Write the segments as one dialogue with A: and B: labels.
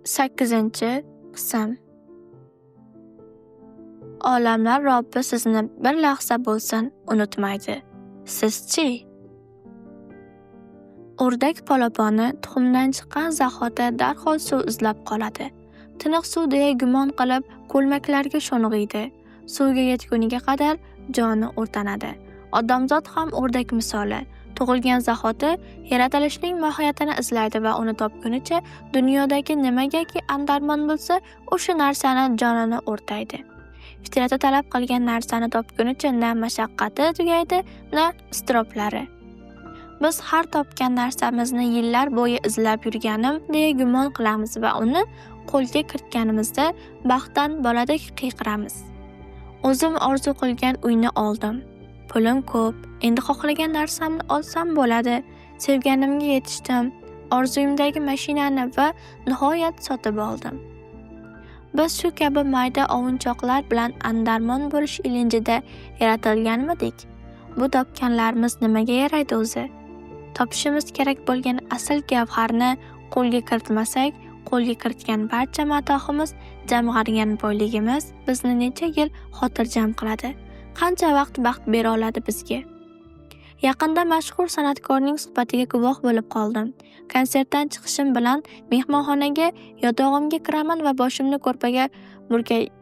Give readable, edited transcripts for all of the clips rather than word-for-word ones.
A: 8-qism. Olamlar Robbi sizni bir lahza bo'lsin unutmaydi. Sizchi? O'rdak polaponi tuxumdan chiqqan zahoti darhol suv izlab qoladi. Tiniq suv deya gumon qilib ko'lmaklarga sho'ng'iydi. Suvga yetguniga qadar joni o'rtanadi. Odamzod ham o'rdak misoli. Tug'ilgan zahoti yaratilishning mohiyatini izlaydi va uni topgunicha dunyodagi nimagaki andarmon bo'lsa, o'sha narsani jonini o'rtaydi. Fitrati talab qilgan narsani topgunicha na mashaqqati tugaydi, na iztiroblari. Biz har topgan narsamizni yillar bo'yi izlab yurganim deya gumon qilamiz va uni qo'lga kiritganimizda baxtdan boladek qiyqiramiz. O'zim orzu qilgan uyni oldim. Pulim ko'p, endi xohlagan narsamni olsam bo'ladi. Sevganimga yetishdim. Orzuyimdagi mashinani va nihoyat sotib oldim. Biz shu kabi mayda ovunchoqlar bilan andarmon bo'lish ilinjida yaratilganmidik? Bu topganlarimiz nimaga yaraydi o'zi? Topishimiz kerak bo'lgan asl gavharni qo'lga kiritmasak, qo'lga kiritgan barcha matohimiz, jamg'argan boyligimiz bizni necha yil xotirjam qiladi? Qancha vaqt baxt bera oladi bizga? Yaqinda mashhur san'atkorning suhbatiga guvoh bo'lib qoldim. Konsertdan chiqishim bilan mehmonxonaga yotog'imga kiraman va boshimni ko'rpaga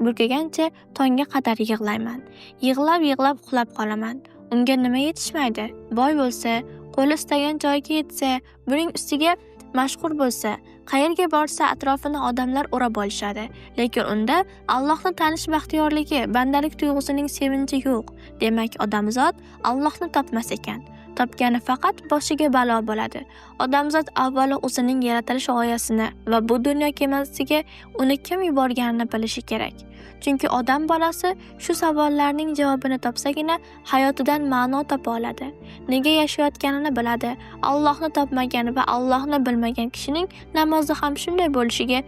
A: burkagancha tongga qadar yig'layman. Yig'lab uxlab qolaman. Unga nima yetishmaydi? Boy bo'lsa, qo'li istagan joyga yetsa, buning ustiga mashhur bo'lsa, qayerga borsa atrofini odamlar o'rab olishadi. Lekin unda Allohni tanish baxtiyorligi, bandalik tuyg'usining sevinchi yo'q. Demak, odamzod Allohni topmas ekan. Topgani faqat boshiga balo bo'ladi. Odamzod avvalo o'zining yaratilish g'oyasini va bu dunyo kemasiga uni kim yuborganini bilishi kerak. Chunki odam bolasi shu savollarning javobini topsagina hayotidan ma'no topa oladi. Nega yashayotganini biladi. Allohni topmagan va Allohni bilmagan kishining namozi ham shunday bo'lishiga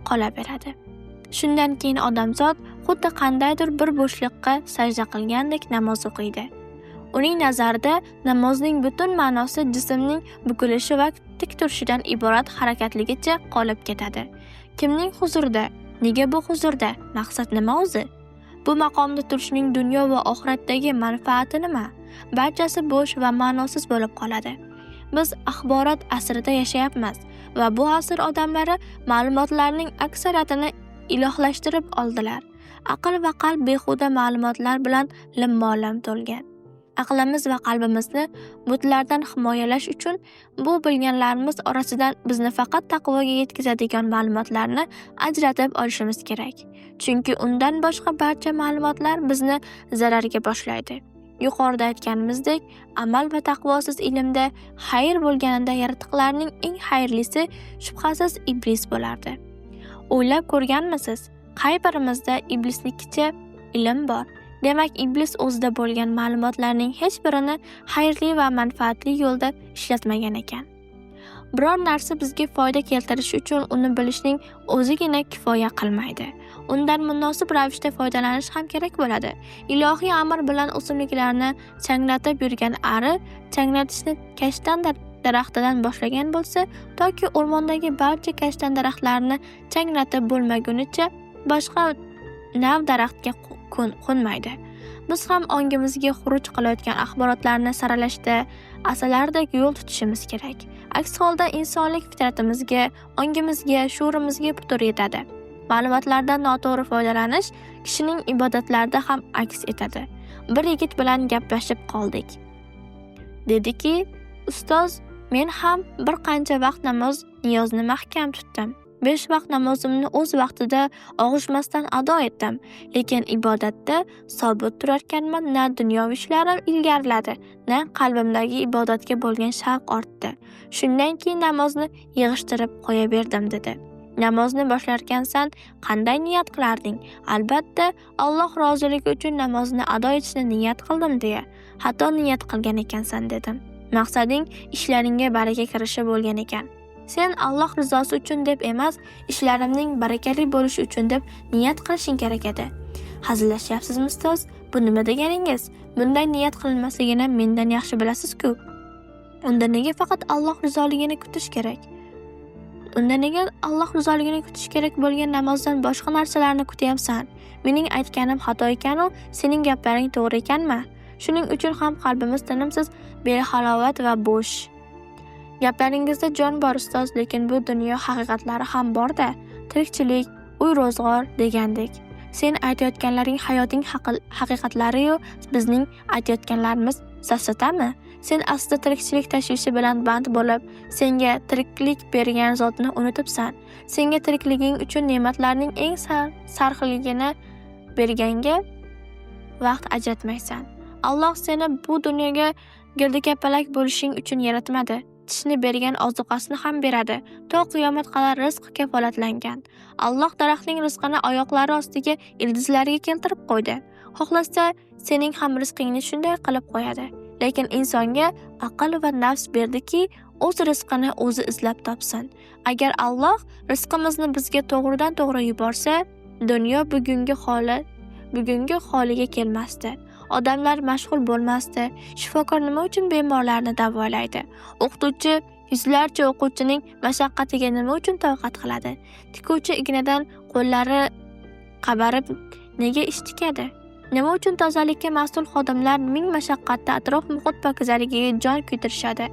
A: qolaveradi. Shundan keyin odamzod xuddi qandaydir bir bo'shliqqa sajda qilgandek namoz o'qiydi. Uning nazarida namozning butun ma'nosi jismning bukilishi va tik turishidan iborat harakatligicha qolib ketadi. Kimning huzurida? Nega bu huzurda? Maqsad nima o'zi? Bu maqomda turishning dunyo va oxiratdagi manfaati nima? Barchasi bo'sh va ma'nosiz bo'lib qoladi. Biz axborot asrida yashayapmiz va bu asr odamlari ma'lumotlarning aksariyatini ilohlashtirib oldilar. Aql va qalb behuda ma'lumotlar bilan limmo-lim to'lgan. Aqlimiz va qalbimizni butlardan himoyalash uchun bu bilganlarimiz orasidan bizni faqat taqvoga yetkazadigan ma'lumotlarni ajratib olishimiz kerak. Chunki undan boshqa barcha ma'lumotlar bizni zararga boshlaydi. Yuqorida aytganimizdek, amal va taqvosiz ilmda xayr bo'lganida yaratiqlarning eng xayrlisi shubhasiz iblis bo'lardi. O'ylab ko'rganmisiz? Qay birimizda iblisnikicha ilm bor? Demak, iblis o'zida bo'lgan ma'lumotlarning hech birini xayrli va manfaatli yo'lda ishlatmagan ekan. Biror narsa bizga foyda keltirish uchun uni bilishning o'zigina kifoya qilmaydi. Undan munosib ravishda foydalanish ham kerak bo'ladi. Ilohiy amr bilan o'simliklarni changlatib yurgan ari changlatishni kashtan daraxtidan boshlagan bo'lsa, toki o'rmondagi barcha kashtan daraxtlarini changlatib bo'lmagunicha boshqa nav daraxtga qo'nmaydi. Biz ham ongimizga xuruj qilayotgan axborotlarni saralashda asalardek yo'l tutishimiz kerak. Aks holda insonlik fitratimizga, ongimizga, shuurimizga putur yetadi. Ma'lumotlardan noto'g'ri foydalanish kishining ibodatlarida ham aks etadi. Bir yigit bilan gaplashib qoldik. Dediki, ustoz, men ham bir qancha vaqt namoz niyozni mahkam tutdim. 5 vaqt namozimni o'z vaqtida og'ishmasdan ado etdim. Lekin ibodatda sobit turarkanman, na dunyoviy ishlarim ilgariladi, na qalbimdagi ibodatga bo'lgan shavq ortdi. Shundan keyin namozni yig'ishtirib qo'yaverdim dedi. Namozni boshlarkansan qanday niyat qilarding? Albatta, Alloh roziligi uchun namozni ado etishni niyat qildim deya. Xato niyat qilgan ekansan dedim. Maqsading ishlaringga baraka kirishi bo'lgan ekan. Sen Alloh rizosi uchun deb emas, ishlarimning barakali bo'lishi uchun deb niyat qilishing kerak edi. Hazillashyapsizmi ustoz? Bu nima deganingiz? Bunday niyat qilinmasligini mendan yaxshi bilasiz-ku. Unda nega faqat Alloh rizoligini kutish kerak? Unda nega Alloh rizoligini kutish kerak bo'lgan namozdan boshqa narsalarni kutyapsan? Mening aytganim xato ekan-u, sening gaplaring to'g'ri ekanmi? Shuning uchun ham qalbimiz tinimsiz behalovat va bo'sh. Gaplaringizda jon bor ustoz, lekin bu dunyo haqiqatlari ham bor-da. Tirikchilik, uy-ro'zg'or degandek. Sen aytayotganlaring hayoting haqiqatlari-yu, bizning aytayotganlarimiz safsatami? Sen aslida tirikchilik tashvishi bilan band bo'lib, senga tiriklik bergan zotni unutibsan. Senga tirikliging uchun ne'matlarning eng sarxilligini berganga vaqt ajratmaysan. Alloh seni bu dunyoga girdikapalak bo'lishing uchun yaratmadi. Tishni bergan ozuqasini ham beradi. To qiyomat qadar rizq kafolatlangan. Alloh daraxtning rizqini oyoqlari ostiga ildizlariga keltirib qo'ydi. Xohlasa sening ham rizqingni shunday qilib qo'yadi. Lekin insonga aql va nafs berdiki, o'z rizqini o'zi izlab topsin. Agar Alloh rizqimizni bizga to'g'ridan to'g'ri yuborsa, dunyo bugungi holiga kelmasdi. Odamlar mashg'ul bo'lmasdi. Shifokor nima uchun bemorlarni davolaydi? O'qituvchi yuzlarcha o'quvchining mashaqqatiga nima uchun toqat qiladi? Tikuvchi ignadan qo'llari qabarib nega ish tikadi? Nima uchun tozalikka mas'ul xodimlar ming mashaqqatda atrof muhit pokizaligiga jon kuydirishadi?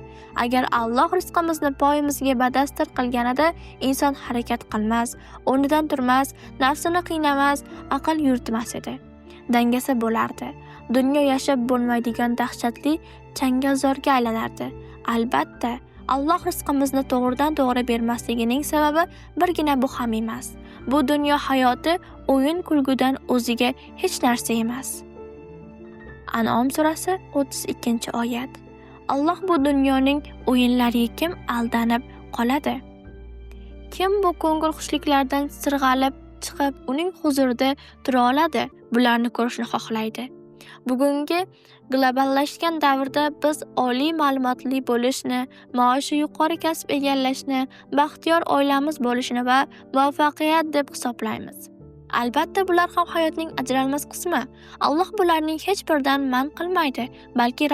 A: Agar Alloh rizqimizni poyimizga badastir qilganida, inson harakat qilmas, o'rnidan turmas, nafsini qiynamas, aql yuritmas edi. Dangasa bo'lardi. Dunyo yashab bo'lmaydigan dahshatli changalzorga aylanardi. Albatta, Alloh rizqimizni to'g'ridan to'g'ri bermasligining sababi birgina bu ham emas. Bu dunyo hayoti o'yin kulgudan o'ziga hech narsa emas. An'om surasi 32-oyat. Alloh bu dunyoning o'yinlariga kim aldanib qoladi? Kim bu ko'ngil xushliklardan sirg'alib chiqib uning huzurida tura oladi? Bularni ko'rishni xohlaydi. Bugungi globallashgan davrda biz oliy ma'lumotli bo'lishni, maoshi yuqori kasb egallashni, baxtiyor oilamiz bo'lishini va muvaffaqiyat deb hisoblaymiz. Albatta bular ham hayotning ajralmas qismi. Alloh bularning hech biridan man qilmaydi, balki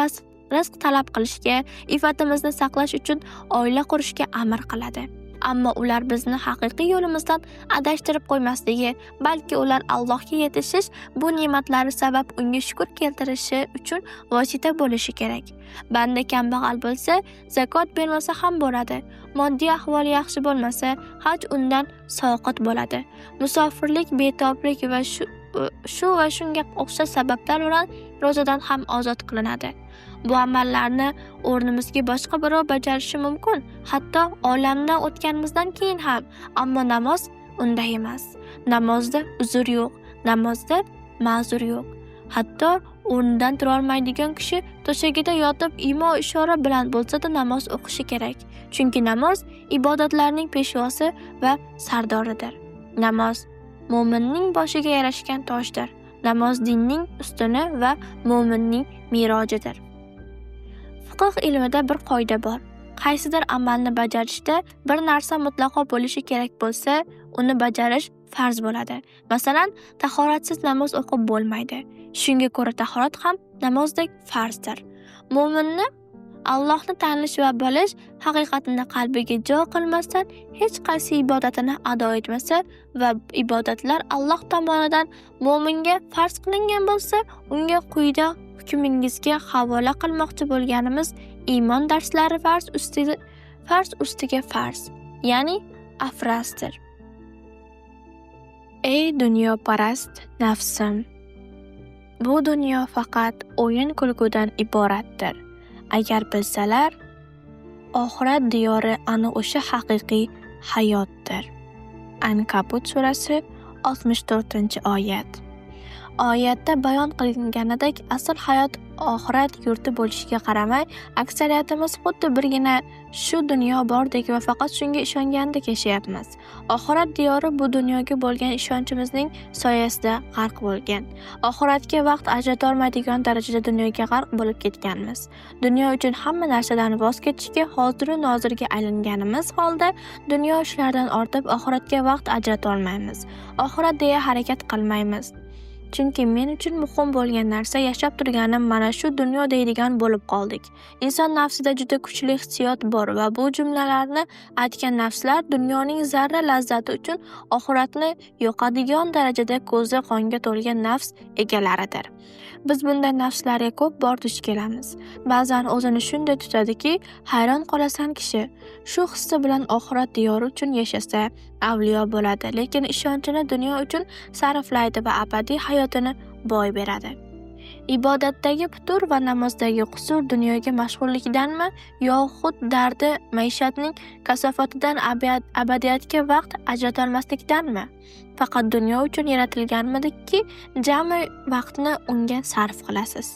A: rizq talab qilishga, iffatimizni saqlash uchun oila qurishga amr qiladi. Ammo ular bizni haqiqiy yo'limizdan adashtirib qo'ymasligi, balki ular Allohga yetishish, bu ne'matlari sabab unga shukr keltirishi uchun vosita bo'lishi kerak. Banda kambag'al bo'lsa, zakot bermasa ham bo'ladi. Moddiy ahvoli yaxshi bo'lmasa, haj undan soqit bo'ladi. Musofirlik, betoblik va shu va shunga o'xshash sabablar bilan ro'zadan ham ozod qilinadi. Bu amallarni o'rnimizga boshqa birov bajarishi mumkin, hatto olamdan o'tganimizdan keyin ham. Ammo namoz unday emas. Namozda uzr yo'q, namozda ma'zur yo'q. Hatto o'rnidan tura olmaydigan kishi to'shagida yotib imo-ishora bilan bo'lsa-da namoz o'qishi kerak. Chunki namoz ibodatlarning peshvosi va sardoridir. Namoz mo'minning boshiga yarashgan tojdir. Namoz dinning ustuni va mo'minning merojidir. Fiqh ilmida bir qoida bor. Qaysidir amalni bajarishda bir narsa mutlaqo bo'lishi kerak bo'lsa, uni bajarish farz bo'ladi. Masalan, tahoratsiz namoz o'qib bo'lmaydi. Shunga ko'ra tahorat ham namozdek farzdir. Mo'minni Allohni tanish va bilish haqiqatini qalbiga jo qilmasdan hech qaysi ibodatini ado etmasa va ibodatlar Alloh tomonidan mo'minga farz qilingan bo'lsa, unga quyida hukmingizga havola qilmoqchi bo'lganimiz iymon darslari farz ustiga farz, ya'ni afrasdir. Ey dunyoparast nafsim, bu dunyo faqat o'yin kulgudan iboratdir. Agar bilsalar, oxirat diyori ana o'sha haqiqiy hayotdir. Ankabut surasi 64-oyat. Oyatda bayon qilinganidek, asl hayot oxirat yurti bo'lishiga qaramay, aksariyatimiz xuddi birgina shu dunyo bordek va faqat shunga ishongandek yashayapmiz. Oxirat diyori bu dunyoga bo'lgan ishonchimizning soyasida g'arq bo'lgan. Oxiratga vaqt ajrata olmaydigan darajada dunyoga g'arq bo'lib ketganmiz. Dunyo uchun hamma narsadan voz kechishga hozir-u nozirga aylanganimiz holda dunyo ishlaridan ortib oxiratga vaqt ajrata olmaymiz. Oxirat deya harakat qilmaymiz. Chunki men uchun muhim bo'lgan narsa yashab turganim mana shu dunyo deydigan bo'lib qoldik. Inson nafsida juda kuchli hissiyot bor va bu jumlalarni aytgan nafslar dunyoning zarra lazzati uchun oxiratni yo'qadigan darajada ko'zi qonga to'lgan nafs egalaridir. Biz bunday nafslarga ko'p bor duch kelamiz. Ba'zan o'zini shunday tutadiki, hayron qolasan kishi shu hissi bilan oxirat diyori uchun yashasa, avliyo bo'ladi, lekin ishonchini dunyo uchun sarflaydi va abadiy hayotini boy beradi. Ibodatdagi putur va namozdagi qusur dunyoga mashg'ullikdanmi yoxud dardi maishatning kasofatidan abadiyatga vaqt ajratolmaslikdanmi? Faqat dunyo uchun yaratilganmidiki, jami vaqtni unga sarf qilasiz.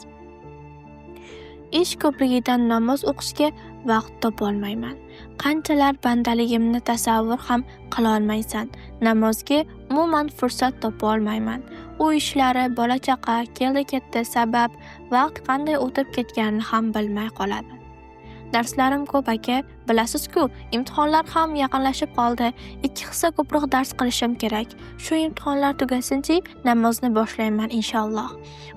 A: Ish ko'pligidan namoz o'qishga vaqt topolmayman. Qanchalar bandaligimni tasavvur ham qila olmaysan. Namozga umuman fursat topa olmayman. U ishlari, bola-chaqa, keldi-ketdi sabab vaqt qanday o'tib ketganini ham bilmay qoladi. Darslarim ko'p aka, bilasiz-ku, imtihonlar ham yaqinlashib qoldi. 2 hissa ko'proq dars qilishim kerak. Shu imtihonlar tugasinchi, namozni boshlayman inshaalloh.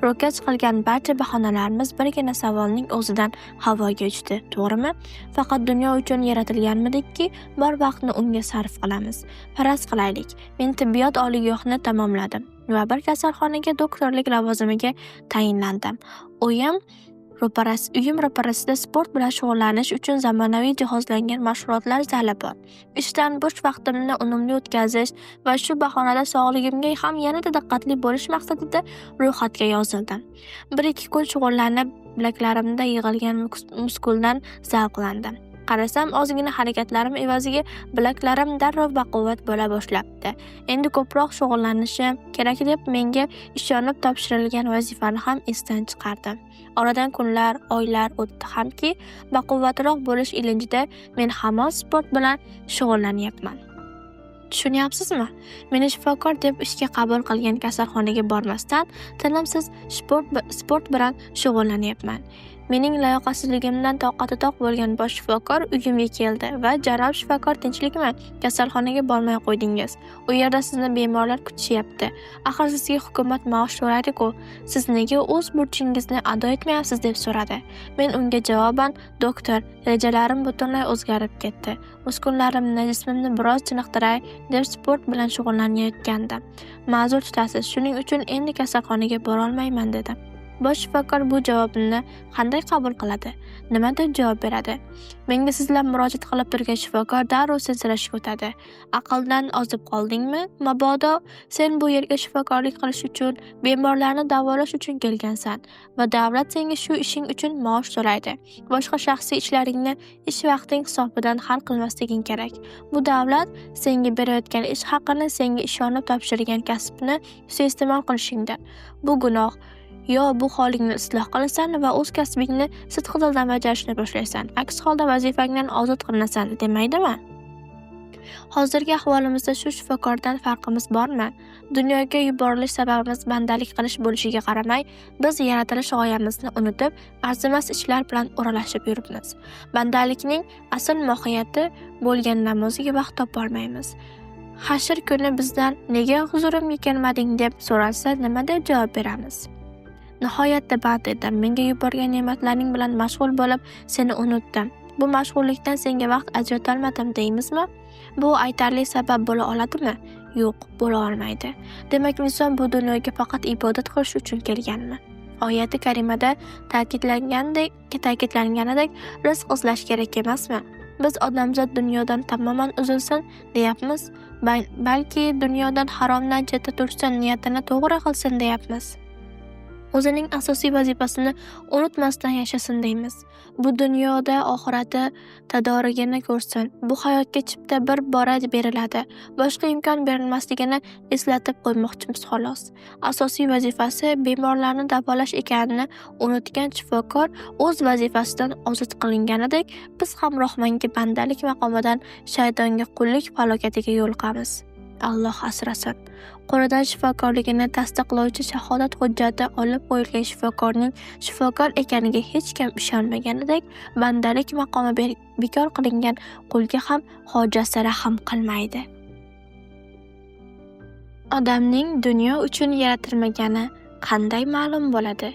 A: Ro'kach qilgan barcha bahonalarimiz birgina savolning o'zidan havoga uchdi, to'g'rimi? Faqat dunyo uchun yaratilganmidikki, bor vaqtni unga sarf qilamiz. Faraz qilaylik, men tibbiyot oliygohini tamomladim va bir kasalxonaga doktorlik lavozimiga tayinlandim. Uyim ro'parasida sport bilan shug'ullanish uchun zamonaviy jihozlangan mashg'ulotlar zali bor. Ishdan bo'sh vaqtimni unumli o'tkazish va shu bahonada sog'ligimga ham yanada diqqatli bo'lish maqsadida ro'yxatga yozildim. 1-2 kun shug'ullanib, bilaklarimda yig'ilgan muskuldan zavqlandim. Qarasam, ozgina harakatlarim evaziga bilaklarim darrov baquvvat bo'la boshlabdi. Endi ko'proq shug'ullanishim kerak deb menga ishonib topshirilgan vazifani ham esdan chiqardim. Oradan kunlar, oylar o'tdi hamki, baquvvatroq bo'lish ilinjida men hamon sport bilan shug'ullanyapman. Tushunyapsizmi? Meni shifokor deb ishga qabul qilgan kasalxonaga bormasdan tinimsiz sport bilan shug'ullanyapman. Mening layoqatsizligimdan toqati toq bo'lgan bosh shifokor uyimga keldi va "Janob shifokor, tinchlikmi? Kasalxonaga bormay qo'ydingiz. U yerda sizni bemorlar kutishyapti. Axir sizga hukumat maosh to'laydi-ku. Siz nega o'z burchingizni ado etmayapsiz?" deb so'radi. Men unga javoban, "Doktor, rejalarim butunlay o'zgarib ketdi. Muskullarimni, jismimni biroz chiniqtiray deb sport bilan shug'ullanayotgandim. Ma'zur tutasiz, shuning uchun endi kasalxonaga bora olmayman" dedi. Bosh shifokor bu javobni qanday qabul qiladi? Nima deb javob beradi? Menga sizlar murojaat qilib turgan shifokor darrov sensirashga o'tadi. Aqldan ozib qoldingmi? Mabodo sen bu yerga shifokorlik qilish uchun, bemorlarni davolash uchun kelgansan va davlat senga shu ishing uchun maosh to'laydi. Boshqa shaxsiy ishlaringni ish vaqting hisobidan hal qilmasliging kerak. Bu davlat senga berayotgan ish haqini senga ishonib topshirgan kasbni suiiste'mol qilishingdir. Bu gunoh. Yo bu holingni isloh qilasan va o'z kasbingni sidqidildan bajarishni boshlaysan. Aks holda vazifangdan ozod qilinasan demaydimi? Hozirgi ahvolimizda shu shifokordan farqimiz bormi? Dunyoga yuborilish sababimiz bandalik qilish bo'lishiga qaramay, biz yaratilish g'oyamizni unutib, arzimas ishlar bilan o'ralashib yuribmiz. Bandalikning asl mohiyati bo'lgan namozga vaqt topolmaymiz. Hashr kuni bizdan "Nega huzurimga kelmading?" deb so'ralsa, nima deb javob beramiz? Nihoyatda band edim. Menga yuborgan ne'matlaring bilan mashg'ul bo'lib, seni unutdim. Bu mashg'ullikdan senga vaqt ajratolmadim deymizmi? Bu aytarli sabab bo'la oladimi? Yo'q, bo'la olmaydi. Demak, inson bu dunyoga faqat ibodat qilish uchun kelganmi? Oyati karimada ta'kidlanganidek, rizq izlash kerak emasmi? Biz odamzod dunyodan tamoman uzilsin deyapmiz, balki dunyodan haromdan chetda tursin, niyatini to'g'ri qilsin deyapmiz. O'zining asosiy vazifasini unutmasdan yashasin deymiz. Bu dunyoda oxirati tadorigini ko'rsin. Bu hayotga chipta bir bora beriladi. Boshqa imkon berilmasligini eslatib qo'ymoqchimiz xolos. Asosiy vazifasi bemorlarni davolash ekanini unutgan shifokor o'z vazifasidan ozod qilinganidek, biz ham Rohmanga bandalik maqomidan shaytonga qullik falokatiga yo'liqamiz. Alloh asrasin. Qo'lidan shifokorligini tasdiqlovchi shahodat hujjati olib qo'yilgan shifokorning shifokor ekaniga hech kim ishonmaganidek, bandalik maqomi bekor qilingan qulga ham hojasi rahm qilmaydi. Odamning dunyo uchun yaratilmagani qanday ma'lum bo'ladi?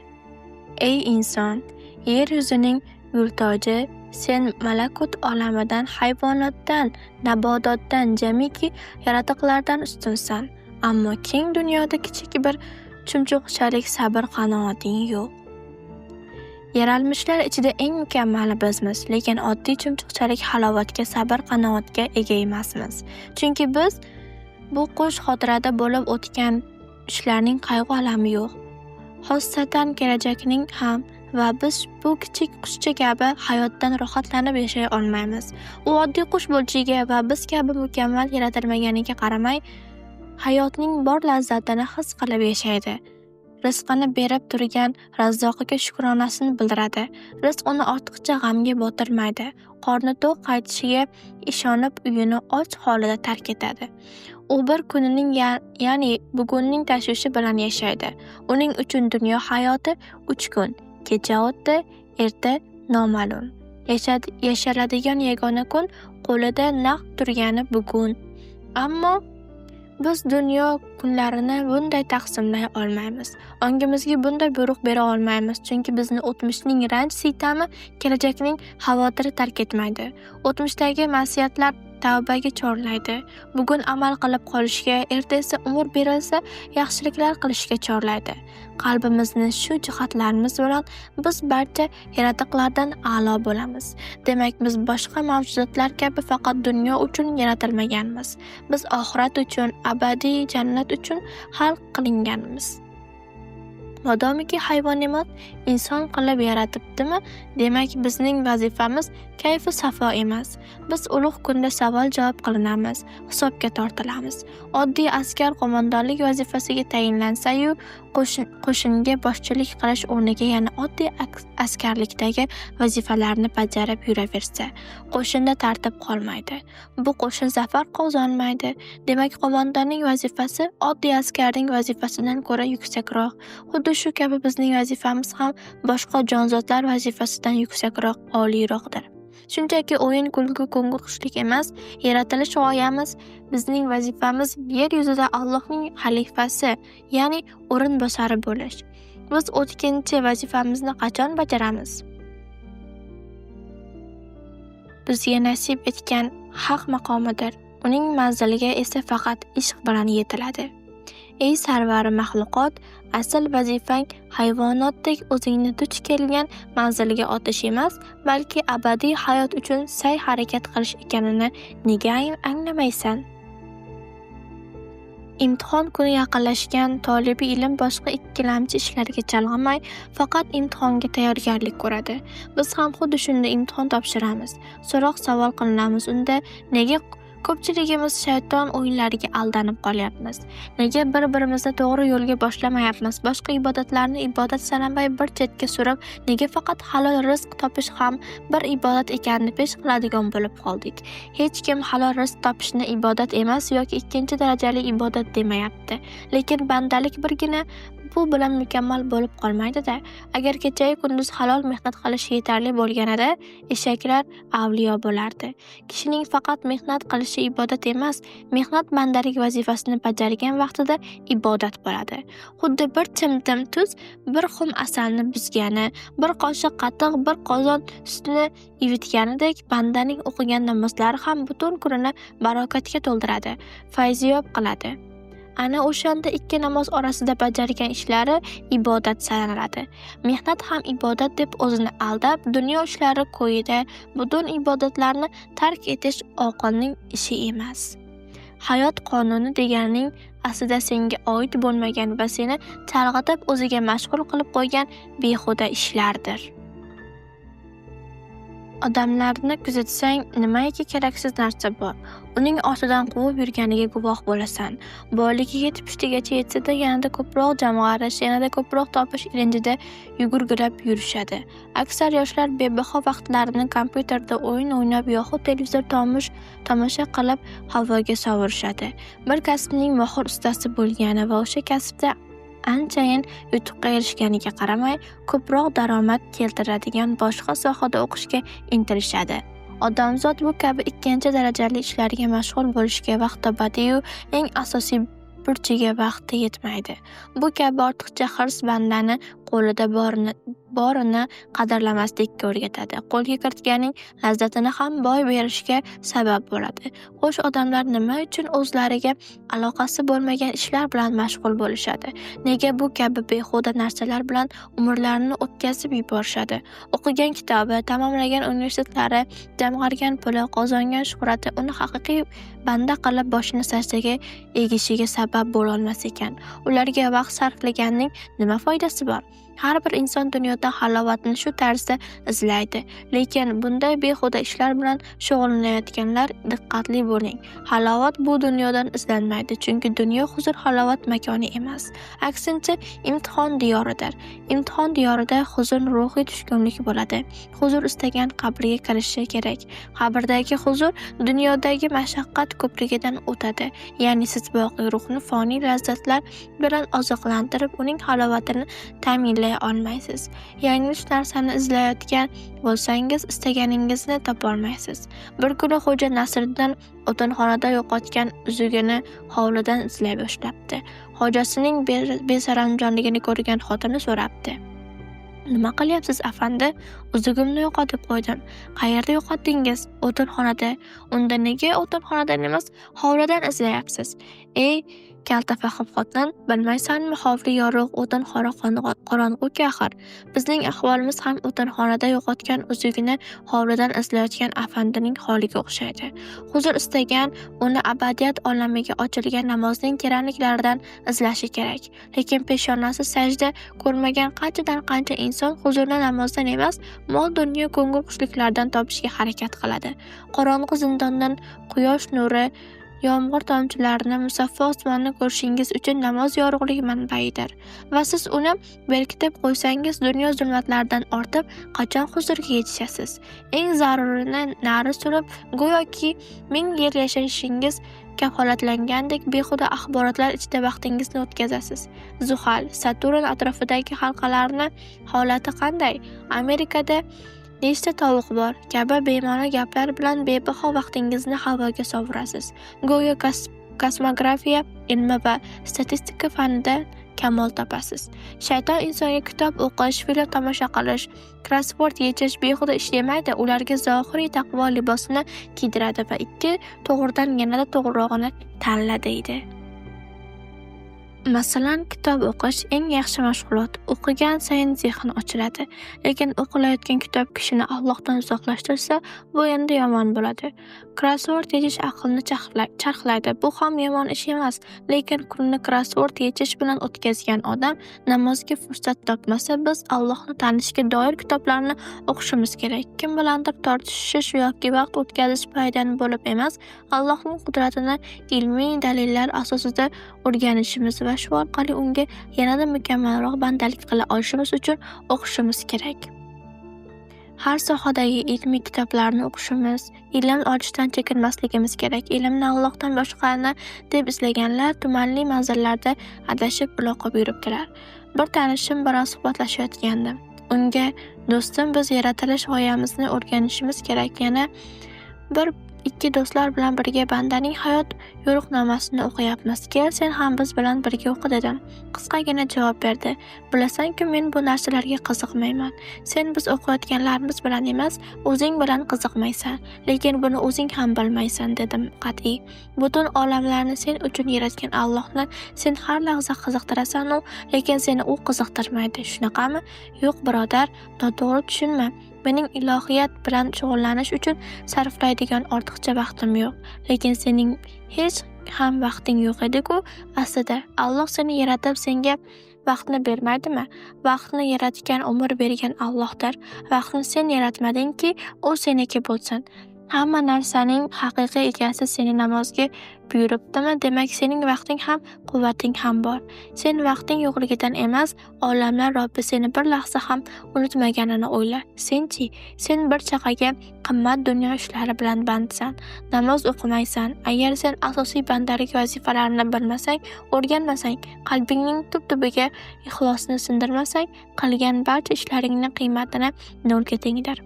A: Ey inson, yer yuzining yurtoji, sen malakut olamidan, hayvonotdan, nabototdan, jamiki yaratiqlardan ustunsan. Ammo keng dunyoda kichik bir chumchuqchalik sabr qanoating yo'q. Yaralmishlar ichida eng mukammali bizmiz, lekin oddiy chumchuqchalik halovatga, sabr qanoatga ega emasmiz. Chunki biz bu qush xotirada bo'lib o'tgan ishlarning qayg'u alami yo'q. Xossatan kelajakning ham va biz bu kichik qushcha kabi hayotdan rohatlanib yashay olmaymiz. U oddiy qush bo'lishiga va biz kabi mukammal yaratilmaganiga qaramay, hayotning bor lazzatini his qilib yashaydi. Rizqini berib turgan Razzoqiga shukronasini bildiradi. Rizq uni ortiqcha g'amga botirmaydi. Qorni to'q qaytishiga ishonib uyini och holida tark etadi. U bir kunining ya'ni bugunning tashvishi bilan yashaydi. Uning uchun dunyo hayoti 3 kun. Kecha o'tdi, erta noma'lum. Yashaladigan yagona kun qo'lida naq turgani bugun. Ammo biz dunyo kunlarini bunday taqsimlay olmaymiz. Ongimizga bunday buyruq bera olmaymiz, chunki bizni o'tmishning ranj siytami, kelajakning xavotiri tark etmaydi. O'tmishdagi ma'siyatlar tavbaga chorlaydi. Bugun amal qilib qolishga, erta esa umr berilsa yaxshiliklar qilishga chorlaydi. Qalbimizni shu jihatlarimiz bilan biz barcha yaratiqlardan a'lo bo'lamiz. Demak, biz boshqa mavjudotlar kabi faqat dunyo uchun yaratilmaganmiz. Biz oxirat uchun, abadiy jannat uchun xalq qilinganmiz. Modomiki hayvonot inson qilib yaratibdimi, demak bizning vazifamiz kayfi safo emas. Biz ulug' kunda savol-javob qilinamiz, hisobga tortilamiz. Oddiy askar qo'mondonlik vazifasiga tayinlansa-yu, qo'shinga boshchilik qilish o'rniga yana oddiy askarlikdagi vazifalarni bajarib yuraversa, qo'shinda tartib qolmaydi. Bu qo'shin zafar qozonmaydi. Demak, qo'mondonning vazifasi oddiy askarning vazifasidan ko'ra yuksakroq. Xuddi shu kabi bizning vazifamiz ham boshqa jonzotlar vazifasidan yuksakroq, oliyroqdir. Shunchaki o'yin kulgu ko'ngilxushlik emas, yaratilish g'oyamiz, bizning vazifamiz yer yuzida Allohning xalifasi, ya'ni o'rinbosari bo'lish. Biz o'tkinchi vazifamizni qachon bajaramiz? Bizga nasib etgan haq maqomidir. Uning manziliga esa faqat ishq bilan yetiladi. Ey sarvari maxluqot, asl vazifang hayvonotdek o'zingni duch kelgan manzilga otish emas, balki abadiy hayot uchun sa'y-harakat qilish ekanini nega anglamaysan? Imtihon kuni yaqinlashgan tolibi ilm boshqa ikkilamchi ishlarga chalg'imay, faqat imtihonga tayyorgarlik ko'radi. Biz ham xuddi shunday imtihon topshiramiz. So'roq savol qilinamiz. Unda nega ko'pchiligimiz shayton o'yinlariga aldanib qolyapmiz? Nega bir-birimizni to'g'ri yo'lga boshlamayapmiz? Boshqa ibodatlarni ibodat sanamay bir chetga surib, nega faqat halol rizq topish ham bir ibodat ekanini pesh qiladigan bo'lib qoldik? Hech kim halol rizq topishni ibodat emas yoki ikkinchi darajali ibodat demayapti. Lekin bandalik birgina bu bilan mukammal bo'lib qolmaydi-da. Agar kecha-yu kunduz halol mehnat qilish yetarli bo'lganida, eshaklar avliyo bo'lardi. Kishining faqat mehnat qilishi ibodat emas, mehnat bandalik vazifasini bajargan vaqtida ibodat bo'ladi. Xuddi bir chimdim tuz bir xum asalni buzgani, bir qoshiq qatiq bir qozon sutni ivitganidek, bandaning o'qigan namozlari ham butun kunini barokatga to'ldiradi, fayziyob qiladi. Ana o'shanda ikki namoz orasida bajargan ishlari ibodat sanaladi. Mehnat ham ibodat deb o'zini aldab, dunyo ishlari ko'yida butun ibodatlarni tark etish oqilning ishi emas. Hayot qonuni deganing aslida senga oid bo'lmagan va seni chalg'itib o'ziga mashg'ul qilib qo'ygan behuda ishlardir. Odamlarni kuzatsang, nimaiki keraksiz narsa bor. Uning ortidan quvib yurganiga guvoh bo'lasan. Boyligiga tupishtigacha yetsa-da, yanada ko'proq jamg'arish, yanada ko'proq topish ilinjida yugurgilab yurishadi. Aksar yoshlar bebaho vaqtlarini kompyuterda o'yin o'ynab yoxud televizor tomosha qilib havoga sovurishadi. Bir kasbning mohir ustasi bo'lgani va o'sha kasbda anchayin yutuqqa erishganiga qaramay, ko'proq daromad keltiradigan boshqa sohada o'qishga intilishadi. Odamzod bu kabi ikkinchi darajali ishlarga mashg'ul bo'lishga vaqt topadi-yu, eng asosiy burchiga vaqti yetmaydi. Bu kabi ortiqcha hirs bandani qo'lida borini qadrlamaslikka o'rgatadi. Qo'lga kiritganning lazzatini ham boy berishga sabab bo'ladi. Xo'sh, odamlar nima uchun o'zlariga aloqasi bo'lmagan ishlar bilan mashg'ul bo'lishadi? Nega bu kabi behuda narsalar bilan umrlarini o'tkazib yuborishadi? O'qigan kitobi, tamomlagan universitetlari, jamg'argan puli, qozongan shuhrati uni haqiqiy banda qilib boshini sajdaga egishiga sabab bo'lolmas ekan. Ularga vaqt sarflaganning nima foydasi bor? Har bir inson dunyoda halovatni shu tarzda izlaydi. Lekin bunday behuda ishlar bilan shug'ullanayotganlar diqqatli bo'ling. Halovat bu dunyodan izlanmaydi, chunki dunyo huzur halovat makoni emas. Aksincha, imtihon diyoridir. Imtihon diyorida huzur ruhiy tushkunlik bo'ladi. Huzur istagan qabrga kirishi kerak. Qabrdagi huzur dunyodagi mashaqqat ko'prigidan o'tadi. Ya'ni siz boqiy ruhni foniy lazzatlar bilan oziqlantirib, uning halovatini ta'minlay olmaysiz. Yanglish narsani izlayotgan bo'lsangiz, istaganingizni topolmaysiz. Bir kuni Xo'ja Nasriddin o'tinxonada yo'qotgan uzugini hovlidan izlay boshlabdi. Xojasining besaranjomligini ko'rgan xotini so'rabdi: "Nima qilyapsiz, afandi? Uzugimni yo'qotib qo'ydim." "Qayerda yo'qotdingiz?" "O'tinxonada." "Unda nega o'tinxonadan emas, hovlidan izlayapsiz?" "Ey kaltafahm xotin, bilmaysanmi, hovli yorug', o'tinxona qorong'u axir. Bizning ahvolimiz ham o'tinxonada yo'qotgan uzugini hovlidan izlayotgan afandining holiga o'xshaydi. Huzur istagan uni abadiyat olamiga ochilgan namozning teranliklaridan izlashi kerak. Lekin peshonasi sajda ko'rmagan qanchadan qancha inson huzurni namozdan emas, mol dunyo ko'ngil xushliklardan topishga harakat qiladi. Qorong'u zindondan quyosh nuri, yomg'ir tomchilarini, musaffo osmonni ko'rishingiz uchun namoz yorug'lik manbaidir. Va siz uni berkitib qo'ysangiz, dunyo zulmatlaridan ortib, qachon huzurga yetishasiz? Eng zarurini nari surib, go'yoki 1000 yil yashashingiz kafolatlangandek behuda axborotlar ichida vaqtingizni o'tkazasiz. Zuhal, Saturn atrofidagi halqalarning holati qanday? Amerikada nechta tovuq bor? Kabi bema'ni gaplar bilan bebaho vaqtingizni havoga sovurasiz. Go'yo kosmografiya ilmi va statistika fanida kamol topasiz. Shayton insonga kitob o'qish, film tomosha qilish, krossvord yechish behuda ish demaydi. Ularga zohiriy taqvo libosini kiydiradi va ikki to'g'ridan yanada to'g'rirog'ini tanla deydi. Masalan, kitob o'qish eng yaxshi mashg'ulot. O'qigan sayin zehn ochiladi. Lekin o'qilayotgan kitob kishini Allohdan uzoqlashtirsa, bu endi yomon bo'ladi. Krossvord yechish aqlni charxlaydi. Bu ham yomon ish emas. Lekin kunni krossvord yechish bilan o'tkazgan odam namozga fursat topmasa, biz Allohni tanishga doir kitoblarni o'qishimiz kerak. Kim bilandir tortishish yoki vaqt o'tkazish paydan bo'lib emas, Allohning qudratini ilmiy dalillar asosida o'rganishimiz va shu orqali unga yanada mukammalroq bandalik qila olishimiz uchun o'qishimiz kerak. Har sohadagi ilmiy kitoblarni o'qishimiz, ilm olishdan chekinmasligimiz kerak. Ilmni Allohdan boshqani deb izlaganlar tumanli manzillarda adashib uloqib yuribdilar. Bir tanishim bilan suhbatlashayotgandim. Unga: "Do'stim, biz yaratilish g'oyamizni o'rganishimiz kerak. Yana ikki do'stlar bilan birga bandaning hayot yo'riqnomasini o'qiyapmiz. Kel, sen ham biz bilan birga o'qi" dedim. Qisqagina javob berdi: "Bilasan-ku, men bu narsalarga qiziqmayman. Sen biz o'qiyotganlarimiz bilan emas, o'zing bilan qiziqmaysan. Lekin buni o'zing ham bilmaysan" dedim qat'iy. Butun olamlarni sen uchun yaratgan Allohni sen har lahza qiziqtirasan-u, lekin seni u qiziqtirmaydi. Shunaqami? Yo'q, birodar, noto'g'ri tushunma. Mening ilohiyat bilan shug'ullanish uchun sarflaydigan ortiqcha vaqtim yo'q. Lekin sening hech ham vaqting yo'q edi-ku. Aslida Alloh seni yaratib senga vaqtni bermaydimi? Vaqtni yaratgan, umr bergan Allohdir. Vaqtni sen yaratmadingki, u seniki bo'lsin. Hamma narsaning haqiqiy egasi seni namozga buyuribdimi? Demak, sening vaqting ham, quvvating ham bor. Sen vaqting yo'qligidan emas, olamlar Robbi seni bir lahza ham unutmaganini o'yla. Senchi, sen bir chaqaga qimmat dunyo ishlari bilan bandsan. Namoz o'qimaysan. Agar sen asosiy bandalik vazifalarini bilmasang, o'rganmasang, qalbingning tub-tubiga ixlosni sindirmasang, qilgan barcha ishlaringning qiymatini nolga tengdir.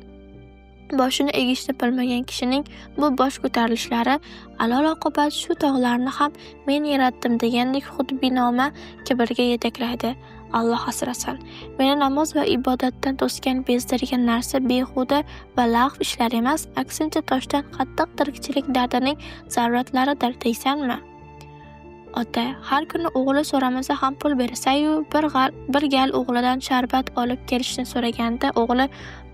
A: boshini egishni bilmagan kishining bu bosh ko'tarilishlari alal-oqibat shu tog'larni ham men yaratdim degandek xudbinona kibrga yetaklaydi. Alloh asrasin. Meni namoz va ibodatdan to'sgan bezdirgan narsa behuda va lag'v ishlar emas, aksincha toshdan qattiq tirikchilik dardining zarratlaridir deysanmi? Ota har kuni o'g'li so'ramasa ham pul bersa-yu, bir gal o'g'lidan sharbat olib kelishni so'raganda o'g'li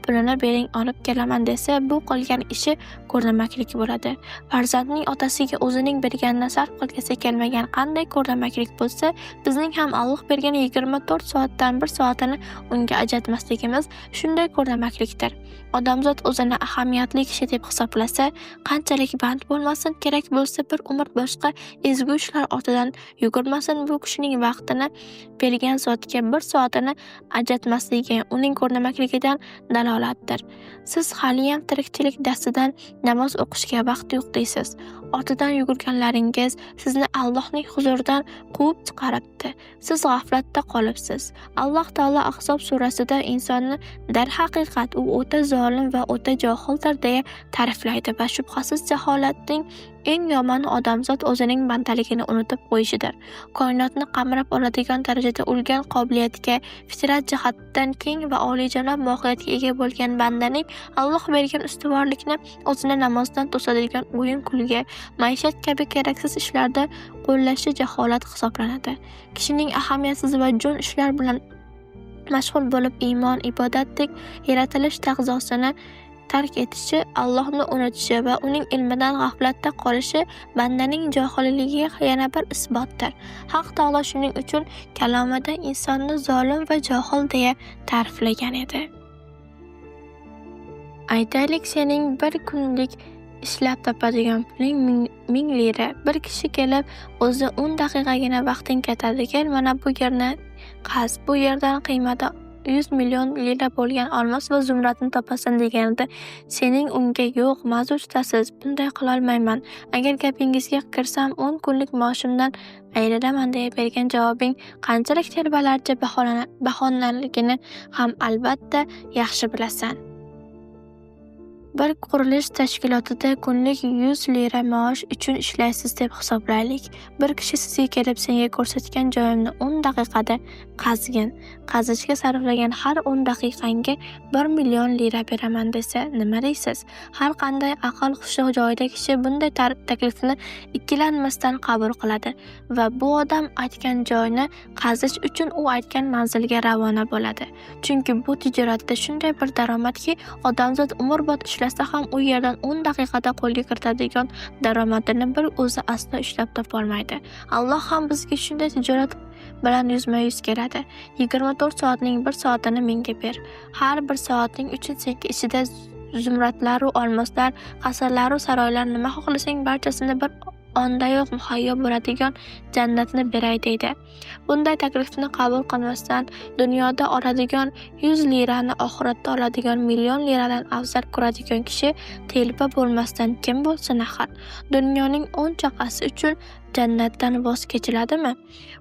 A: pulini bering olib kelaman desa, bu qilgan ishi ko'rnamaklik bo'ladi. Farzandning otasiga o'zining berganidan sarf qilgisi kelmagan qanday ko'rnamaklik bo'lsa, bizning ham Alloh bergan 24 soatdan 1 soatini unga ajratmasligimiz shunday ko'rnamaklikdir. Odamzod o'zini ahamiyatli kishi deb hisoblasa, qanchalik band bo'lmasin, kerak bo'lsa bir umr boshqa ezgu ishlar ortidan yugurmasin, bu kishining vaqtini bergan zotga 1 soatini ajratmasligi uning ko'rnamakligidan dalolatdir. Siz haliyam tirikchilik dastidan namoz o'qishga vaqt yo'q deysiz. Ortidan yugurganlaringiz sizni Allohning huzuridan quvib chiqaribdi. Siz g'aflatda qolibsiz. Alloh taolo Ahzob surasida insonni darhaqiqat u o'ta zolim va o'ta johildir deya ta'riflaydi va shubhasiz jaholatning eng yomoni odamzod o'zining bandaligini unutib qo'yishidir. Koinotni qamrab oladigan darajada ulgan qobiliyatga, fitrat jihatdan keng va oliyjanob mohiyatga ega bo'lgan bandaning Alloh bergan ustuvorlikni o'zini namozdan to'sadigan o'yin-kulga, maishat kabi keraksiz ishlarda qo'llashi jaholat hisoblanadi. Kishining ahamiyatsiz va jo'n ishlar bilan mashg'ul bo'lib iymon, ibodatdek yaratilish taqzosini tark etishi, Allohni unutishi va uning ilmidan g'aflatda qolishi bandaning johilligiga yana bir isbotdir. Haq taolo shuning uchun kalomida insonni zolim va johil deya ta'riflagan edi. Aytaylik, sening bir kunlik ishlab topadigan puling 1000 lira. Bir kishi kelib, o'zi 10 daqiqagina vaqting ketadi, kel mana bu yerni qaz, bu yerdan qiymati 100 million lira bo'lgan olmos va zumradni topasan deganida, sening unga yo'q, ma'zur tutasiz, bunday qila olmayman. Agar gapingizga kirsam 10 kunlik maoshimdan ayriraman deya bergan javobing qanchalik telbalarcha bahonaligini ham albatta yaxshi bilasan. Bir qurilish tashkilotida kunlik 100 lira maosh uchun ishlaysiz deb hisoblaylik. Bir kishi sizga kelib senga ko'rsatgan joyimni 10 daqiqada qazgin. Qazishga sarflagan har 10 daqiqangga 1 million lira beraman desa, nima deysiz? Har qanday aql hushi joyida kishi bunday taklifni ikkilanmasdan qabul qiladi va bu odam aytgan joyni qazish uchun u aytgan manzilga ravona bo'ladi. Chunki bu tijoratda shunday bir daromadki, odamzod umrbod ishlasa ham u yerdan 10 daqiqada qo'lga kiritadigan daromadini bir o'zi aslo ishlab topolmaydi. Alloh ham bizga shunday tijorat bilan yuzma-yuz keladi. 24 soatning 1 soatini menga ber. Har bir soatning 3 senki ichida zumradlar, olmoslar, qasrlar, saroylar nima xohlasang barchasini bir ondayoq muhayyo bo'ladigan jannatni beray deydi. Bunday taklifni qabul qilmasdan dunyoda oladigan 100 lirani oxiratda oladigan million liradan afzal ko'radigan kishi telba bo'lmasdan kim bo'lsin axir? Dunyoning 10 chaqasi uchun jannatdan voz kechiladimi?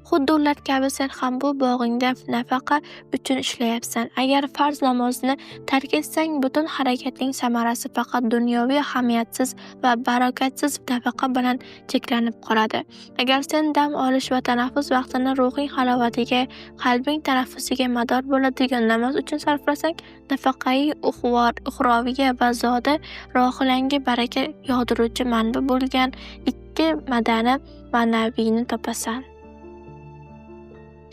A: Xuddi ular kabi sen ham bu bog'ingda nafaqa uchun ishlayapsan. Agar farz namozni tark etsang, butun harakating samarasi faqat dunyoviy ahamiyatsiz va barokatsiz nafaqa bilan cheklanib qoladi. Agar sen dam olish va tanaffus vaqtini ruhiy halovatiga, qalbing tanaffusiga mador bo'ladigan namoz uchun sarflasang, nafaqai uxroviga va zodi rohilanga baraka yog'diruvchi manba bo'lgan ikki madani ma'naviyni topasan.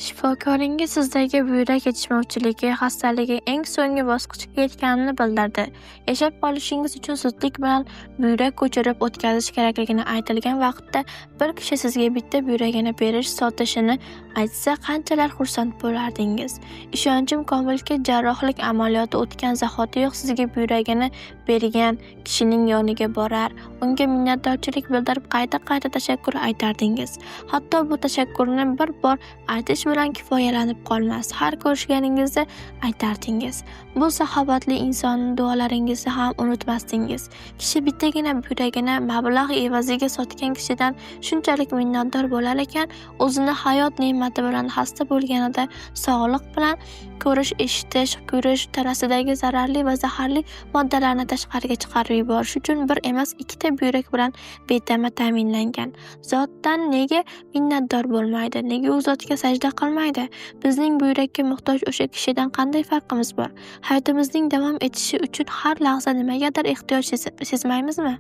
A: Shifokoringiz sizdagi buyrak yetishmovchiligi xastaligi eng so'nggi bosqichga yetganini bildirdi. Yashab qolishingiz uchun zudlik bilan buyrak ko'chirib o'tkazish kerakligini aytilgan vaqtda bir kishi sizga bitta buyragini berish sotishini aytsa, qanchalar xursand bo'lardingiz. Ishonchim komilki, jarrohlik amaliyoti o'tgan zahotiyoq sizga buyragini bergan kishining yoniga borar, unga minnatdorchilik bildirib qayta tashakkur aytardingiz. Hatto bu tashakkurni bir bor aytish bilan kifoyalanib qolmas. Har ko'rishganingizda aytardingiz. Bu saxovatli insonning duolaringizni ham unutmasdingiz. Kishi bittagina buyragini mablag' evaziga sotgan kishidan shunchalik minnatdor bo'lar ekan, o'zini hayot ne'mati bilan xasta bo'lganida sog'liq bilan ko'rish, eshitish, ko'rish, tanasidagi zararli va zaharli moddalarni tashqariga chiqarib yuborish uchun bir emas, ikkita buyrak bilan betama ta'minlangan zotdan nega minnatdor bo'lmaydi? Nega u zotga sajda qilmaydi? Bizning buyrakka muhtoj o'sha kishidan qanday farqimiz bor? Hayotimizning davom etishi uchun har lahza nimagadir ehtiyoj sezmaymizmi?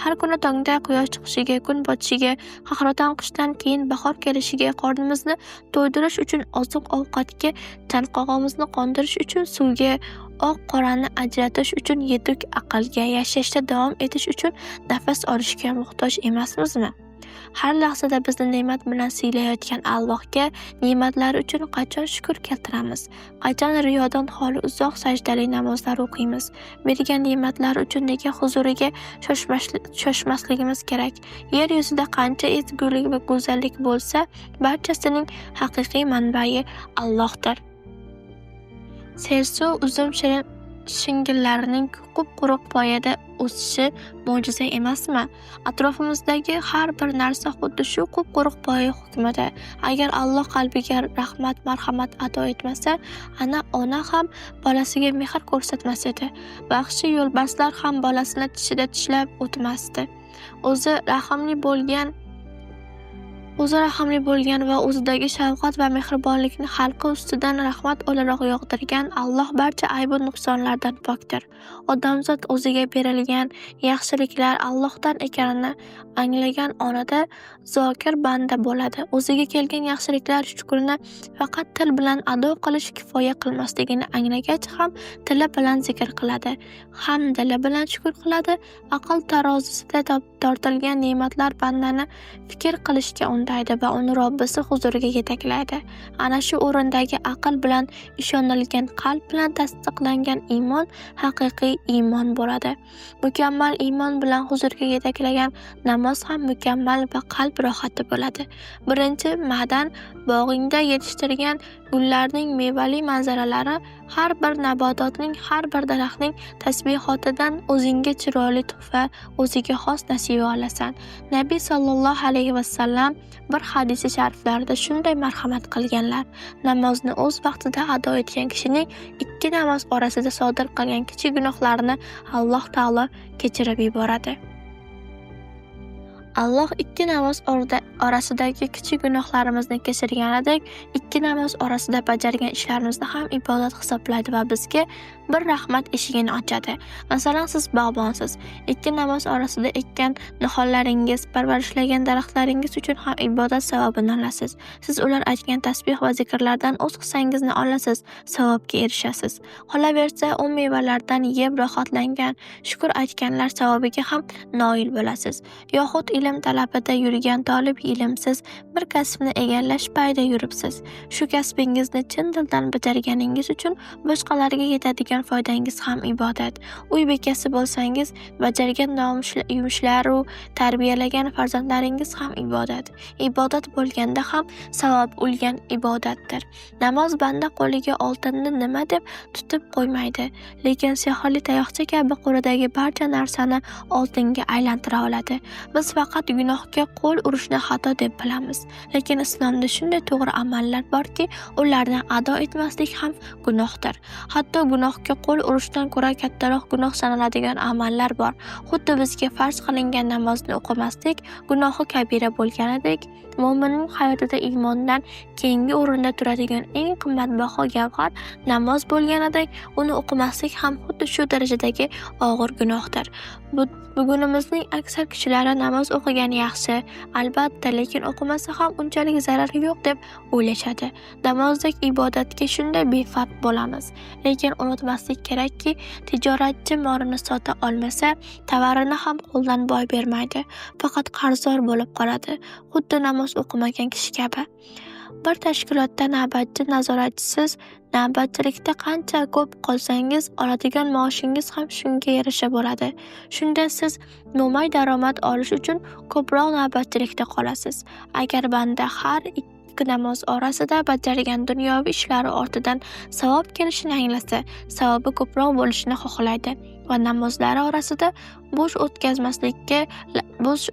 A: Har kuni tongda quyosh chiqishiga, kun botishiga, qahraton qishdan keyin bahor kelishiga, qornimizni to'ydirish uchun oziq-ovqatga, chanqog'imizni qondirish uchun suvga, oq-qorani ajratish uchun yetuk aqlga, yashashda davom etish uchun nafas olishga muhtoj emasmizmi? Har lahzada bizni ne'mat bilan siylayotgan Allohga ne'matlari uchun qachon shukr keltiramiz? Qachon riyodan xoli uzoq sajdali namozlar o'qiymiz? Bergan ne'matlari uchun nega huzuriga shoshmasligimiz kerak? Yer yuzida qancha ezgulik va go'zallik bo'lsa, barchasining haqiqiy manbai Allohdir. Sersuv uzum shingillarining qup-quruq poyada o'sishi mo'jiza emasmi? Atrofimizdagi har bir narsa xuddi shu qup-quruq poya hukmida. Agar Alloh qalbiga rahmat, marhamat ato etmasa, ana ona ham bolasiga mehr ko'rsatmas edi. Vahshiy yo'lbarslar ham bolasini tishida tishlab o'tmasdi. O'zi rahmli bo'lgan va o'zidagi shafqat va mehribonlikni xalqi ustidan rahmat o'laroq yog'dirgan Alloh barcha aybu nuqsonlardan pokdir. Odamzod o'ziga berilgan yaxshiliklar Allohdan ekanini anglagan onada zokir banda bo'ladi. O'ziga kelgan yaxshiliklar shukrini faqat til bilan ado qilish kifoya qilmasligini anglagach ham tili bilan zikr qiladi, ham dili bilan shukr qiladi. Aql tarozisida tortilgan ne'matlar bandani fikr qilishga undaydi va uni Robbisi huzuriga yetaklaydi. Ana shu o'rindagi aql bilan ishonilgan, qalb bilan tasdiqlangan iymon haqiqiy iymon bo'ladi. Mukammal iymon bilan huzurga yetaklagan namoz ham mukammal va qalb rohati bo'ladi. Birinchi ma'dan bog'ingda yetishtirgan gullarning mevali manzaralari, har bir nabototning, har bir daraxtning tasbihotidan o'zingga chiroyli tuhfa, o'ziga xos nasiba olasan. Nabiy sallallohu alayhi vasallam bir hadisi shariflarida shunday marhamat qilganlar: namozni o'z vaqtida ado etgan kishining ikki namoz orasida sodir qilgan kichik gunohlarini Alloh taolo kechirib yuboradi. Alloh ikki namoz orasidagi kichik gunohlarimizni kechirganidek, ikki namoz orasida bajargan ishlarimizni ham ibodat hisoblaydi va bizga bir rahmat eshigini ochadi. Masalan, siz bog'bonsiz. Ikki namoz orasida ekkan nihollaringiz, parvarishlagan daraxtlaringiz uchun ham ibodat savobini olasiz. Siz ular aytgan tasbih va zikrlardan o'z hissangizni olasiz, savobga erishasiz. Qolaversa, u mevalardan yeb rohatlangan, shukr aytganlar savobiga ham noil bo'lasiz. Yoxud ilm talabida yurgan talib ilmsiz bir kasbni egallash payida yuribsiz. Shu kasbingizni chin dildan bajarganingiz uchun boshqalarga yetadigan foydangiz ham ibodat. Uy bekasi bo'lsangiz, bajargan yumushlar u tarbiyalagan farzandlaringiz ham ibodat. Ibodat bo'lganda ham savob ulgan ibodatdir. Namoz banda qo'liga oltinni nima deb tutib qo'ymaydi, lekin sehrli tayoqcha kabi qo'lidagi barcha narsani oltinga aylantira oladi. Biz faqat gunohga qo'l urishni xato deb bilamiz, lekin islomda shunday to'g'ri amallar borki, ularni ado etmaslik ham gunohdir. Hatto gunohga qo'l urishdan ko'ra kattaroq gunoh sanaladigan amallar bor. Xuddi bizga farz qilingan namozni o'qimaslik gunohi kabira bo'lganidek, mo'minning hayotida iymondan keyingi o'rinda turadigan eng qimmatbaho gavhar namoz bo'lganidek, uni o'qimaslik ham xuddi shu darajadagi og'ir gunohdir. Bugunimizning aksar kishilari namoz o'qigan yaxshi, albatta, lekin o'qimasa ham unchalik zarari yo'q deb o'ylashadi. Namozdek ibodatga shunday befarq bo'lamiz. Lekin unutmaslik kerakki, tijoratchi molini sota olmasa, tovarini ham qo'ldan boy bermaydi, faqat qarzdor bo'lib qoladi, xuddi namoz o'qimagan kishi kabi. Bir tashkilotda navbatchi nazoratchisiz, navbatchilikda qancha ko'p qolsangiz, oladigan maoshingiz ham shunga yarasha bo'ladi. Shunda siz mo'may daromad olish uchun ko'proq navbatchilikda qolasiz. Agar banda har ikki namoz orasida bajargan dunyoviy ishlari ortidan savob kelishini anglasa, savobi ko'proq bo'lishini xohlaydi va namozlari orasida bo'sh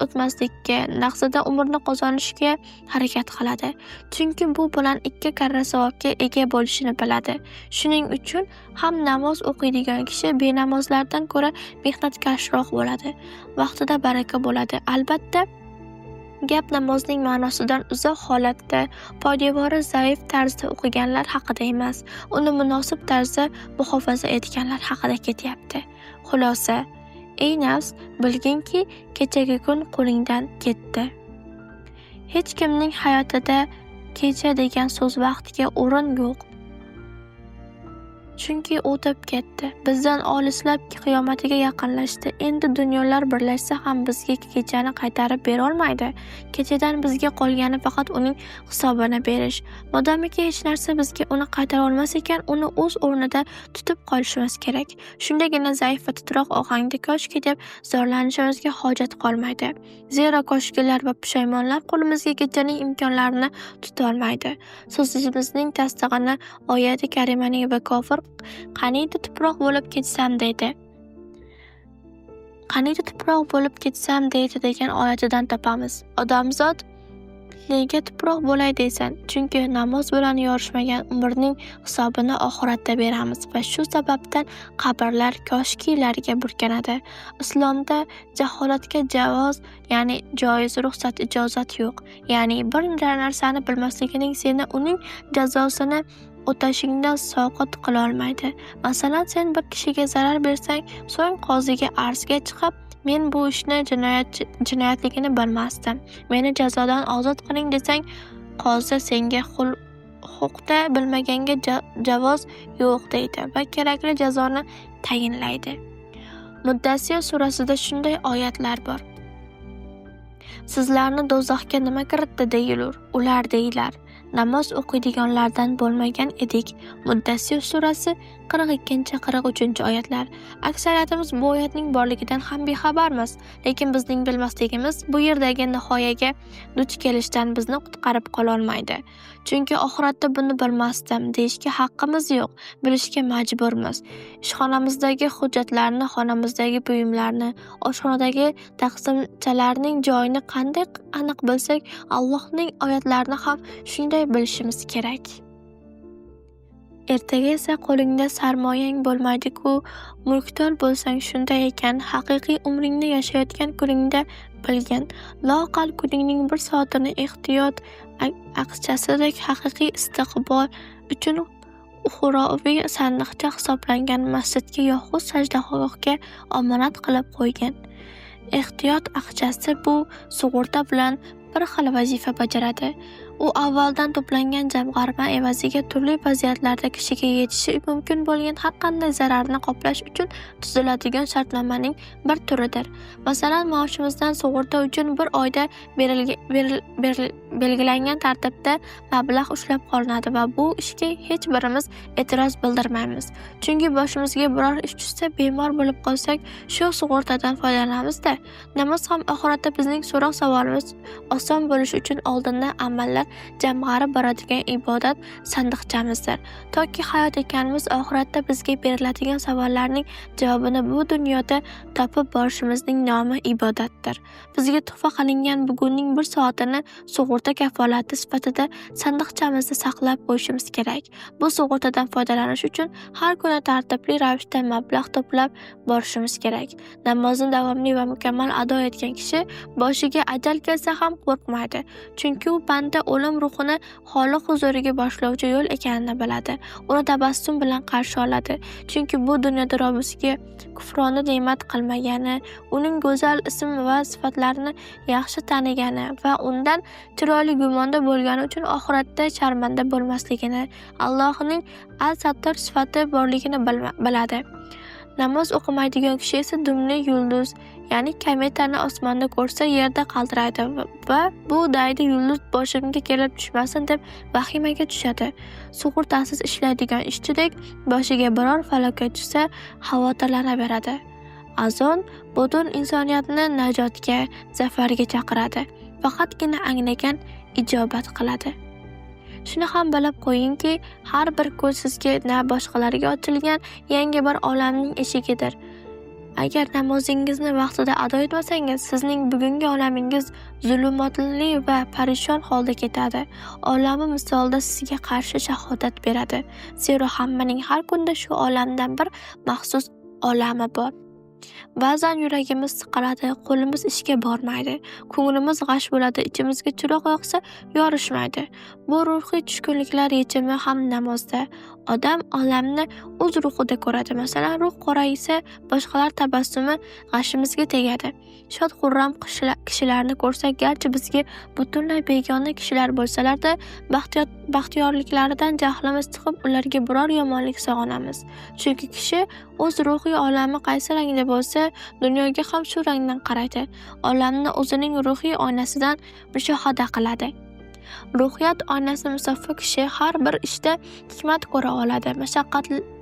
A: o'tmaslikka, naqsida umrni qozonishga harakat qiladi. Chunki bu bilan 2 karra savobga ega bo'lishini biladi. Shuning uchun ham namoz o'qiydigan kishi benamozlardan ko'ra mehnatkashroq bo'ladi. Vaqtida baraka bo'ladi. Albatta, gap namozning ma'nosidan uzoq holatda, poydevori zaif tarzda o'qiganlar haqida emas, uni munosib tarzda muhofaza etganlar haqida ketyapti. Xulosa: ey nafs, bilginki, kechagi kun qo'lingdan ketdi. Hech kimning hayotida kecha degan so'z vaqtiga o'rin yo'q. Chunki o'tib ketdi. Bizdan olislab qiyomatiga yaqinlashdi. Endi dunyolar birlashsa ham bizga kechani qaytarib bera olmaydi. Kechadan bizga qolgani faqat uning hisobini berish. Modomiki hech narsa bizga uni qaytara olmas ekan, uni o'z o'rnida tutib qolishimiz kerak. Shundagina zaif va titroq ohangda koshki deb zorlanishimizga hojat qolmaydi. Zero koshkilar va pushaymonlar qo'limizga kechaning imkonlarini tuta olmaydi. So'zimizning tasdig'ini oyati karimaning va kofir qaniydi tuproq bo'lib ketsam deydi degan oyatidan topamiz. Odamzod, nega tuproq bo'lay deysan? Chunki namoz bilan yorishmagan umrning hisobini oxiratda beramiz va shu sababdan qabrlar koshkilarga burkanadi. Islomda jaholatga javoz, ya'ni joiz, ruxsat, ijozat yo'q. Ya'ni bir narsani bilmasligining seni uning jazosini o'tashingdan soqit qila olmaydi. Masalan, sen bir kishiga zarar bersang, so'ng qoziga arzga chiqib, men bu ishni jinoyatligini bilmasdim, meni jazodan ozod qiling desang, qozi senga huquqda bilmaganga javoz yo'q deydi va kerakli jazoni tayinlaydi. Muddassir surasida shunday oyatlar bor. Sizlarni do'zaxga nima kiritdi deyilur. Ular deylar: namoz o'qiydiganlardan bo'lmagan edik. Muddassir surasi 42-43 oyatlar. Aksariyatimiz bu oyatning borligidan ham bexabarmiz, lekin bizning bilmasligimiz bu yerdagi nihoyaga duch kelishdan bizni qutqarib qola olmaydi. Chunki oxiratda buni bilmasdim deyishga haqqimiz yo'q, bilishga majburmiz. Ishxonamizdagi hujjatlarni, xonamizdagi buyumlarni, oshxonadagi taqsimchalarning joyini qanday aniq bilsak, Allohning oyatlarini ham shunday bilishimiz kerak. Ertaga esa qo'lingda sarmoyang bo'lmaydi-ku, mulkdor bo'lsang shunday ekan, haqiqiy umringni yashayotgan kuningda bilgin. Loaqal kuningning bir soatini ehtiyot aqchasidek haqiqiy istiqbol uchun uxroviy sandiqcha hisoblangan masjidga yoxud sajdagohga omonat qilib qo'ygin. Ehtiyot aqchasi bu sug'urta bilan bir xil vazifa bajaradi. U avvaldan to'plangan jamg'arma evaziga turli vaziyatlarda kishiga yetishi mumkin bo'lgan har qanday zararni qoplash uchun tuziladigan shartnomaning bir turidir. Masalan, maoshimizdan sug'urta uchun bir oyda belgilangan tartibda mablag' ushlab qolinadi va bu ishga hech birimiz e'tiroz bildirmaymiz. Chunki boshimizga biror ish tushsa, bemor bo'lib qolsak, shu sug'urtadan foydalanamiz-da. Namoz ham oxiratda bizning so'roq savolimiz oson bo'lishi uchun oldindan amallar jamg'arib boradigan ibodat sandiqchamizdir. Toki hayot ekanimiz, oxiratda bizga beriladigan savollarning javobini bu dunyoda topib borishimizning nomi ibodatdir. Bizga tuhfa qilingan bugunning bir soatini sug'urta kafolati sifatida sandiqchamizda saqlab qo'yishimiz kerak. Bu sug'urtadan foydalanish uchun har kuni tartibli ravishda mablag' to'plab borishimiz kerak. Namozni davomli va mukammal ado etgan kishi boshiga ajal kelsa ham qo'rqmaydi. Chunki u banda o'lim ruhini Xoliq huzuriga boshlovchi yo'l ekanini biladi. Uni tabassum bilan qarshi oladi. Chunki bu dunyoda Robbisiga kufroni ne'mat qilmagani, uning go'zal ism va sifatlarini yaxshi tanigani va undan chiroyli gumonda bo'lgani uchun oxiratda sharmanda bo'lmasligini, Allohning al-Sattor sifati borligini biladi. Namoz o'qimaydigan kishi esa dumli yulduz, ya'ni kometani osmonda ko'rsa yerda qaltiraydi va bu daydi yulduz boshimga kelib tushmasin deb vahimaga tushadi. Sug'urtasiz ishlaydigan ishchidek boshiga biror falokat tushsa xavotirlanaveradi. Azon butun insoniyatni najotga, zafarga chaqiradi. Faqatgina anglagan ijobat qiladi. Shuni ham bilib qo'yingki, har bir kun sizga na boshqalarga ochilgan yangi bir olamning eshigidir. Agar namozingizni vaqtida ado etmasangiz, sizning bugungi olamingiz zulumotli va parishon holda ketadi. Olami misolida sizga qarshi shahodat beradi. Zero hammaning har kunda shu olamdan bir maxsus olami bor. Ba'zan yuragimiz siqiladi, qo'limiz ishga bormaydi, ko'nglimiz g'ash bo'ladi, ichimizga chiroq yoqsa yorishmaydi. Bu ruhiy tushkunliklar yechimi ham namozda. Odam olamni o'z ruhida ko'radi. Masalan, ruh qoraysa, boshqalar tabassumi g'ashimizga tegadi. Shod xurram kishilarni ko'rsak, garchi bizga butunlay begona kishilar bo'lsalar-da, baxtiyorliklaridan jahlimiz chiqib, ularga biror yomonlik sog'inamiz. Chunki kishi o'z ruhiy olami qaysi rangda bo'lsa, dunyoga ham shu rangdan qaraydi. Olamni o'zining ruhiy oynasidan mushohada qiladi. Ruhiyat oynasi musaffo kishi har bir ishda hikmat ko'ra oladi.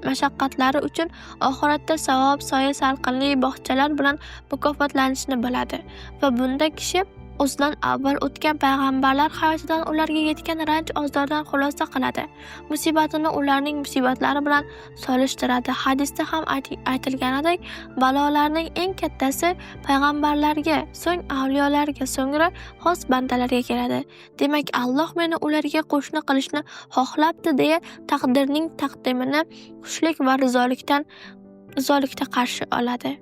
A: Mashaqqatlari uchun oxiratda savob, soya salqinli bog'chalar bilan mukofotlanishni biladi va bunda kishi o'zidan avval o'tgan payg'ambarlar hayotidan ularga yetgan ranj ozordan xulosa qiladi. Musibatini ularning musibatlari bilan solishtiradi. Hadisda ham aytilganidek, balolarning eng kattasi payg'ambarlarga, so'ng avliyolarga, so'ngra xos bandalarga keladi. Demak, Alloh meni ularga qo'shni qilishni xohlabdi deya taqdirning taqdimini xushlik va rizolikda qarshi oladi.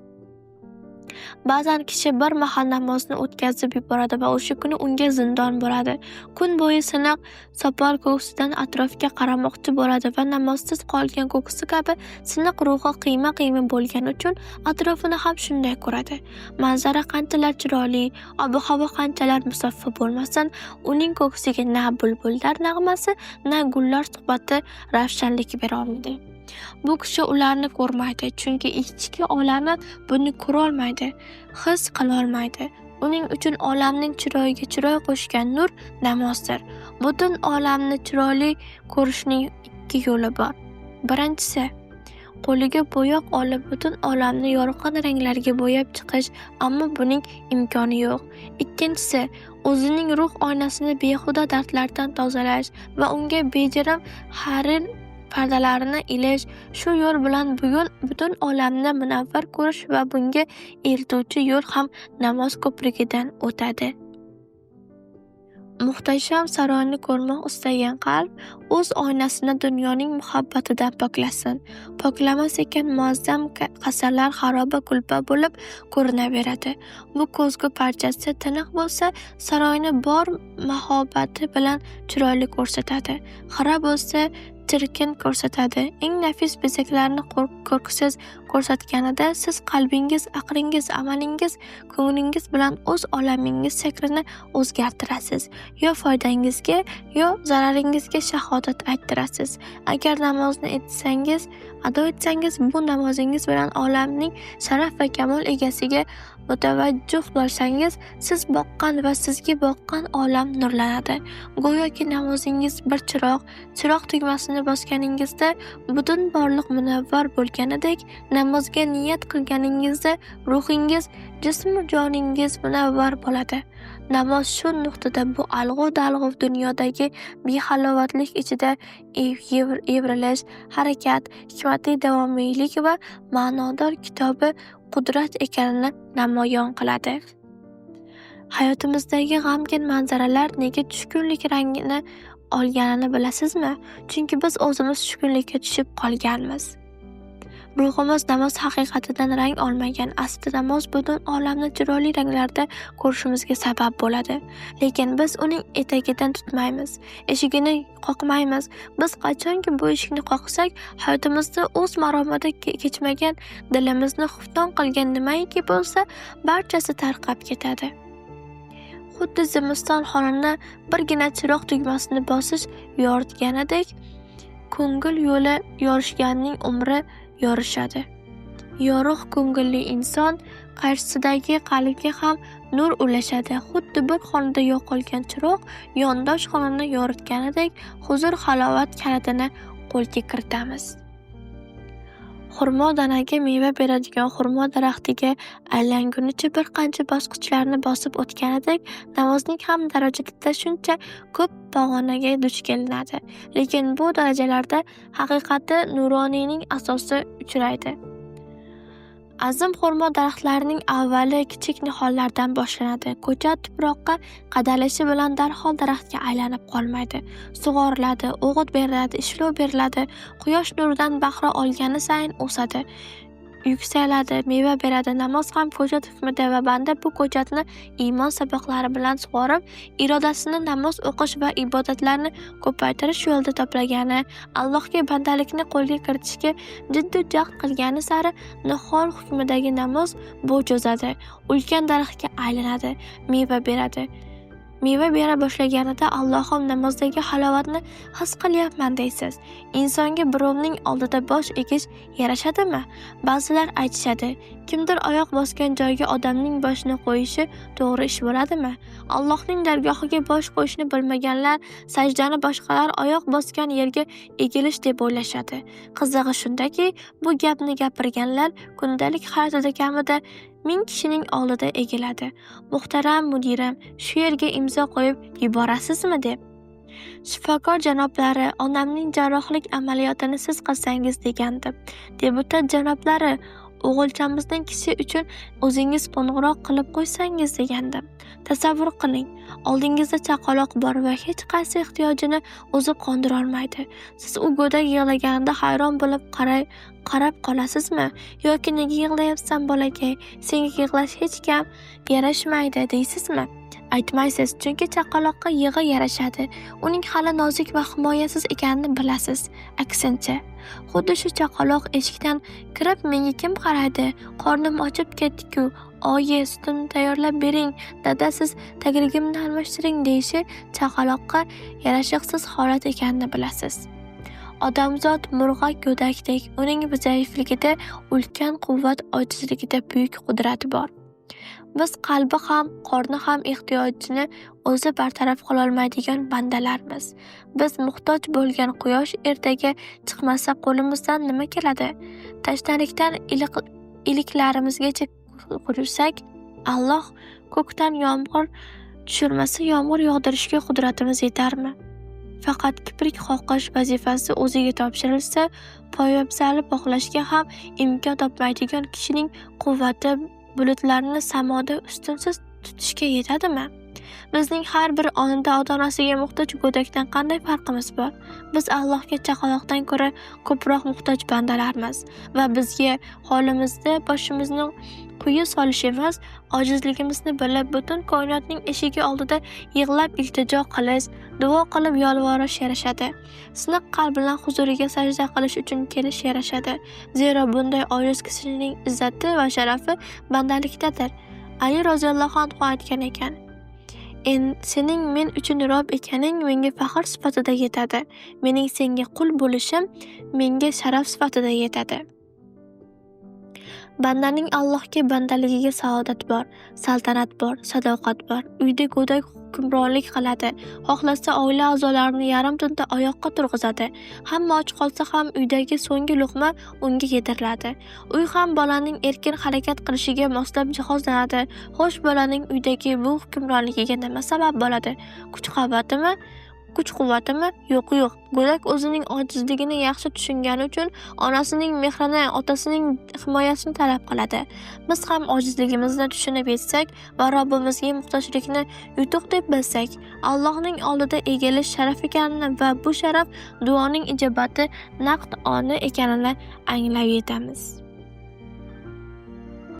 A: Ba'zan kishi bir mahal namozni o'tkazib yuboradi va o'sha kuni unga zindon bo'ladi. Kun bo'yi siniq sopol ko'ksidan atrofga qaramoqchi bo'ladi va namozsiz qolgan ko'ksi kabi siniq ruhi qiyma-qiyma bo'lgani uchun atrofini ham shunday ko'radi. Manzara qanchalar chiroyli, ob-havo qanchalar musaffo bo'lmasin, uning ko'ksiga na bulbullar nag'masi, na gullar suhbati ravshanlik bera olmaydi. Bu kishi ularni ko'rmaydi, chunki ichki olami buni ko'rolmaydi, his qilolmaydi. Uning uchun olamning chiroyiga chiroy qo'shgan nur namozdir. Butun olamni chiroyli ko'rishning ikki yo'li bor. Birinchisi, qo'liga bo'yoq olib butun olamni yorqin ranglarga bo'yab chiqish, ammo buning imkoni yo'q. Ikkinchisi, o'zining ruh oynasini behuda dardlardan tozalash va unga bejirim harir pardalarini ilish. Shu yo'l bilan bugun butun olamni munavvar ko'rish va bunga eltuvchi yo'l ham namoz ko'prigidan o'tadi. Muhtasham saroyni ko'rmoq istagan qalb o'z oynasini dunyoning muhabbatidan poklasin. Poklamas ekan muazzam qasrlar xaroba kulba bo'lib ko'rinaveradi. Bu ko'zgu parchasi tiniq bo'lsa, saroyni bor mahobati bilan chiroyli ko'rsatadi. Xira bo'lsa, chirkin ko'rsatadi. Eng nafis bezaklarni ko'rksiz ko'rsatganida siz qalbingiz, aqlingiz, amalingiz, ko'nglingiz bilan o'z olamingiz shakrini o'zgartirasiz. Yo foydangizga, yo zararingizga shahodat ayttirasiz. Agar namozni ado etsangiz, bu namozingiz bilan olamning sharaf va kamol egasiga mutavajjuh bo'lsangiz, siz boqqan va sizga boqqan olam nurlanadi. Go'yoki namozingiz bir chiroq tugmasini bosganingizda butun borliq munavvar bo'lganidek, namozga niyat qilganingizda ruhingiz, jismu joningiz munavvar bo'ladi. Namoz shu nuqtada bu alg'ov-dalg'ov dunyodagi behalovatlik ichida evrilish, harakat, hikmatli davomiylik va ma'nodor kitobi qudrat ekanini namoyon qiladi. Hayotimizdagi g'amgin manzaralar nega tushkunlik rangini olganini bilasizmi? Chunki biz o'zimiz tushkunlikka tushib qolganmiz. Ruhimiz namoz haqiqatidan rang olmagan. Aslida namoz butun olamni chiroyli ranglarda ko'rishimizga sabab bo'ladi. Lekin biz uning etagidan tutmaymiz, eshigini qoqmaymiz. Biz qachonki bu eshikni qoqsak, hayotimizda o'z maromida kechmagan, dilimizni xufton qilgan nimaiki bo'lsa, barchasi tarqab ketadi. Xuddi zimiston xonani birgina chiroq tugmasini bosish yoritganidek, ko'ngil yo'li yorishganning umri yorishadi. Yorug' ko'ngilli inson qarshisidagi qalbga ham nur ulashadi. Xuddi bir xonada yo'qolgan chiroq yondosh xonani yoritganidek huzur halovat kalitini qo'lga kiritamiz. Xurmo danaga meva beradigan xurmo daraxtiga aylangunicha bir qancha bosqichlarni bosib o'tganidek, namozning ham darajada shuncha ko'p pog'onaga duch kelinadi. Lekin bu darajalarda haqiqati nuroniyning asosi uchraydi. Azim xurmo daraxtlarining avvali kichik nihollardan boshlanadi. Ko'chat tuproqqa qadalishi bilan darhol daraxtga aylanib qolmaydi. Sug'oriladi, o'g'it beriladi, ishlov beriladi. Quyosh nuridan bahra olgani sayin o'sadi, yuksaladi, meva beradi. Namoz ham ko'chat hukmida va banda bu ko'chatni iymon saboqlari bilan sug'orib, irodasini namoz o'qish va ibodatlarni ko'paytirish yo'lida to'plagani, Allohga bandalikni qo'lga kiritishga jiddiy jahd qilgani sari nihol hukmidagi namoz bo'y cho'zadi, ulkan daraxtga aylanadi, meva beradi. Meva bera boshlaganida Allohim namozdagi halovatni his qilyapman deysiz. Insonga birovning oldida bosh egish yarashadimi? Ba'zilar aytishadi, kimdir oyoq bosgan joyga odamning boshini qo'yishi to'g'ri ish bo'ladimi? Allohning dargohiga bosh qo'yishni bilmaganlar sajdani boshqalar oyoq bosgan yerga egilish deb o'ylashadi. Qizig'i shundaki, bu gapni gapirganlar kundalik hayotida kamida 1000 kishining oldida egiladi. Muhtaram mudirim, shu yerga imzo qo'yib yuborasizmi deb. Shifokor janoblari, onamning jarrohlik amaliyotini siz qilsangiz degandim. Deputat janoblari, o'g'ilchamizning kishi uchun o'zingiz qo'ng'iroq qilib qo'ysangiz degandim. Tasavvur qiling, oldingizda chaqaloq bor va hech qaysi ehtiyojini o'zi qondira olmaydi. Siz u go'dak yig'laganida hayron bo'lib qarab qolasizmi? Yoki nega yig'layapsan bolakay? Senga yig'lash hech kam yarashmaydi deysizmi? Aytmaysiz, chunki chaqaloqqa yig'i yarashadi. Uning hali nozik va himoyasiz ekanini bilasiz. Aksincha, xuddi shu chaqaloq eshikdan kirib menga kim qaraydi? Qornim ochib ketdi-ku. Oyi, sutimni tayyorlab bering, dada siz tagrigimni almashtiring deyishi chaqaloqqa yarashiqsiz holat ekanini bilasiz. Odamzod murg'ak go'dakdek, uning zaifligida ulkan quvvat, ojizligida buyuk qudrat bor. Biz qalbi ham, qorni ham ehtiyojini o'zi bartaraf qila olmaydigan bandalarmiz. Biz muhtoj bo'lgan quyosh ertaga chiqmasa qo'limizdan nima keladi? Tashnalikdan iliklarimizgacha qursak, Alloh ko'kdan yomg'ir tushirmasa, yomg'ir yog'dirishga qudratimiz yetarmi? Faqat kiprik qoqish vazifasi o'ziga topshirilsa, poyabzali bog'lashga ham imkon topmaydigan kishining quvvati bulutlarni samoda ustunsiz tutishga yetadimi? Bizning har bir onada ota-onasiga muhtoj go'dakdan qanday farqimiz bor? Biz Allohga chaqaloqdan ko'ra ko'proq muhtoj bandalarmiz va bizga holimizda boshimizni quyi solishimiz, ojizligimizni bilib, butun koinotning eshigi oldida yig'lab iltijo qilish, duo qilib yolvorish yarashadi. Siniq qalb bilan huzuriga sajda qilish uchun kelish yarashadi. Zero bunday ojiz kishining izzati va sharafi bandalikdadir. Ali roziyallohu anhu aytgan ekan: sening men uchun rob ekaning menga faxr sifatida yetadi. Mening senga qul bo'lishim menga sharaf sifatida yetadi. Bandaning Allohga bandaligiga saodat bor, saltanat bor, sadoqat bor. Uyda go'dak hukmronlik qiladi. Xohlasa oila a'zolarini yarim tunda oyoqqa turg'izadi. Hamma och qolsa ham uydagi so'nggi luqma unga yediriladi. Uy ham bolaning erkin harakat qilishiga moslab jihozlanadi. Xo'sh, bolaning uydagi bu hukmronligiga nima sabab bo'ladi? Kuch-quvvatimi? Yo'q. Go'dak o'zining ojizligini yaxshi tushungani uchun onasining mehrini, otasining himoyasini talab qiladi. Biz ham ojizligimizni tushunib yetsak va Robbimizga muhtojlikni yutuq deb bilsak, Allohning oldida egilish sharaf ekanini va bu sharaf duoning ijobati naqd oni ekanini anglab yetamiz.